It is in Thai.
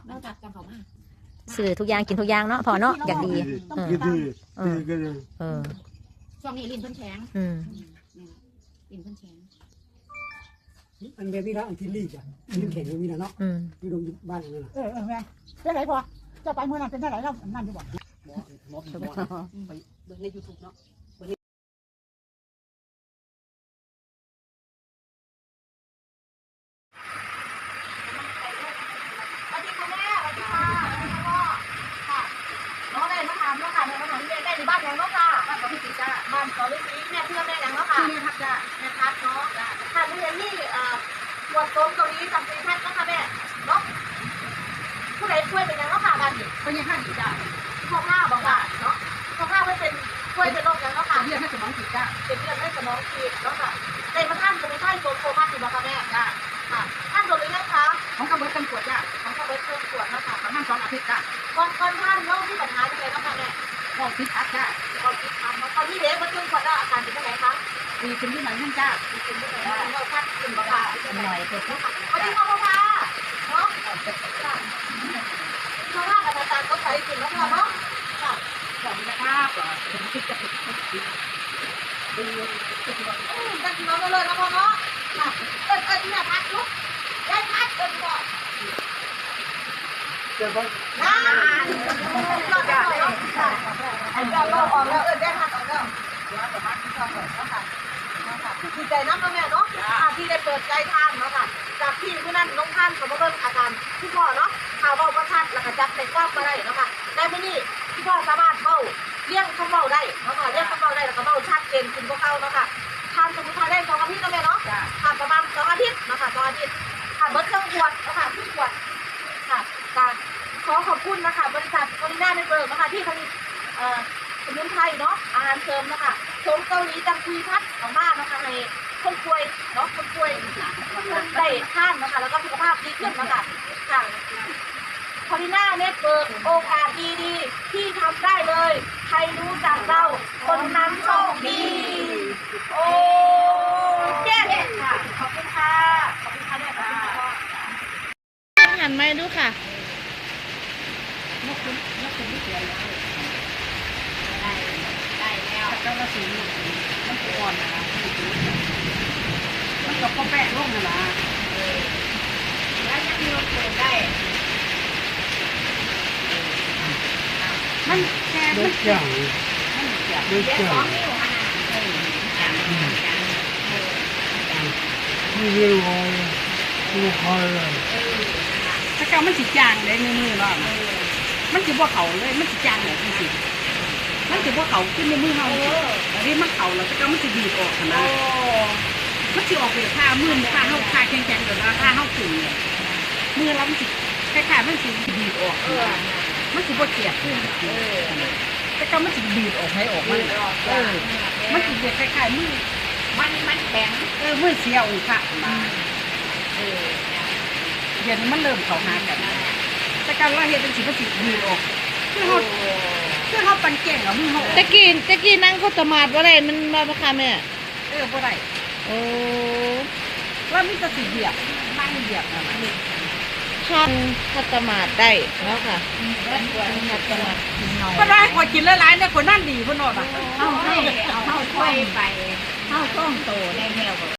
เราจัดกันเขามาซื้อทุกอย่างกินทุกอย่างเนาะพอเนาะอยากดีช่วงนี้ลิ้นเพิ่นแข็งลิ้นเพิ่นแข็งอันแบบนี้แล้วอันที่ลีกอ่ะลิ้นแข็งอย่างนี้นะเนาะอยู่ตรงบ้านนั่นน่ะแม่เป็นไรพอจะไปเมื่อนั้นเป็นเท่าไหร่แล้วนั่นอยู่บ่ไปเบิ่งใน YouTube เนาะบ้านเขาเลยแม่เพื่อนแม่ยังเนาะค่ะแม่ทักจ้ะแม่ทักเนาะค่ะเรียนนี่ปวดโต้มเกาหลีจำเป็นทักเนาะค่ะแม่เนาะผู้ใดช่วยเป็นยังเนาะค่ะบ้านนี้เป็นยังค่ะดีจ้ะข้อผ้าบอกว่าเนาะข้อผ้าไม่เป็นช่วยเป็นโรคยังเนาะค่ะเลือดให้สมองตีบจ้ะเป็นเลือดให้สมองตีบเนาะค่ะในมาท่านจะไม่ใช่โคม่าตีบอกค่ะแม่จ้ะค่ะท่านโดนหรือยังคะของกระเบื้องเป็นขวดจ้ะของกระเบื้องเป็นขวดเนาะค่ะประมาณ2 อาทิตย์จ้ะก่อนท่านโรคที่ปัญหาเป็นไงเนาะค่ะแม่บอกพิษทักจ้ะบอกพิษทักตอนนี้เด็กมาช่วยขวดแล้วอาการเป็นยังไงคะดีขึ้นที่ไหนท่านจ้าดีขึ้นที่ไหนเราพัดขึ้นบ้างค่ะหน่อยเกิดขึ้นวันนี้พ่อพาเนาะพ่อพากับอาจารย์ก็ใส่ขึ้นแล้วเนาะค่ะสวัสดีนะครับผมคิดจะติดตั้งที่น้องเลยนะพ่อเนาะค่ะเนี่ยพัดลุกได้พัดก่อนเจ้าบ้านเราจะเอาเราออกแล้วได้พัดออกแล้วประมาณที่2 แล้วค่ะดีใจน้ำแม่เนาะที่ได้เปิดใจทานเนาะค่ะจากที่ผู้นั้นน้องท่านเขามาเบิ่งอาการที่พ่อเนาะข่าวเบาประทัดแล้วก็จับในกล้องมาได้เนาะค่ะได้ไม่นี่ที่พ่อสามารถเบาเลี้ยงคำเบาได้เนาะค่ะเลี้ยงคำเบาได้แล้วก็เบาชัดเจนขึ้นกว่าเก่าเนาะค่ะทานสมุนไพรได้2 อาทิตย์แล้วแม่เนาะทานประมาณ2 อาทิตย์เนาะค่ะ2 อาทิตย์ทานเบิร์ดเครื่องขวดเนาะค่ะขวดค่ะการขอบคุณนะคะบริษัทโคลิน่าเนเบิร์กนะคะที่ผลิตสมุนไพรเนาะอาหารเสริมนะคะชมเกาหลีจังคุยพัดของบ้านนะคะในคนป่วยเนาะคนป่วยได้ทานนะคะแล้วก็สุขภาพดีขึ้นนะคะค่ะโคลิน่าเน็ตเวิร์กโอกาสดีๆที่ทำได้เลยใครรู้จักเราคนนั้นโชคดีโอ้เจ๊ค่ะขอบคุณค่ะขอบคุณค่ะแม่ค่ะหันมาดูค่ะนกคุณไม่เสียแล้วได้แล้วเจ้าละสีมันอ่อนนะคะมันก็แปะลงนะล่ะแล้วยังมีเปิดได้มันแค่เด็กจังเด็กจังนี่เรื่องอะไรลูกใครเลยถ้าเก่ามันสิจางเลยมือเนาะมันสิบ่เขาเลยมันสิจางเลยจริงๆมันสิบ่เขาขึ้นในมือเฮาอันนี้มันเขาแล้วถ้าเก่ามันสิดีออกนะมันสิออกเลยผ้ามือผ้าเฮาผ้าแข็งๆเดี๋ยวนะผ้าเฮาขึ้นเนี่ยมือเรามันสิคล้ายๆมันสิดีออกมันสิบ่เจ็บขึ้นแต่เก่ามันสิดีออกให้ออกมันมันสิคล้ายๆมือมันแข็งมือเสียองค์พระมาเดี๋ยวนี้มันเริ่มเข้าหากันแต่การว่าเฮ็ดเป็นสิมันสิดีออกคือเฮาปันเก่งเอามือเฮาตะกี้นั่งข้าวตมาดว่าไรมันมาปะคะแม่บ่ได้โอ้ว่ามีแต่สิเหยียบนั่งเหยียบนั่นน่ะช่างข้าวตมาดได้แล้วค่ะข้าวตมาดก็ได้กว่ากินหลายๆเนี่ยคนนั่นดีเพิ่นว่าเอาช่วยไปเข้าต้องโตได้แนว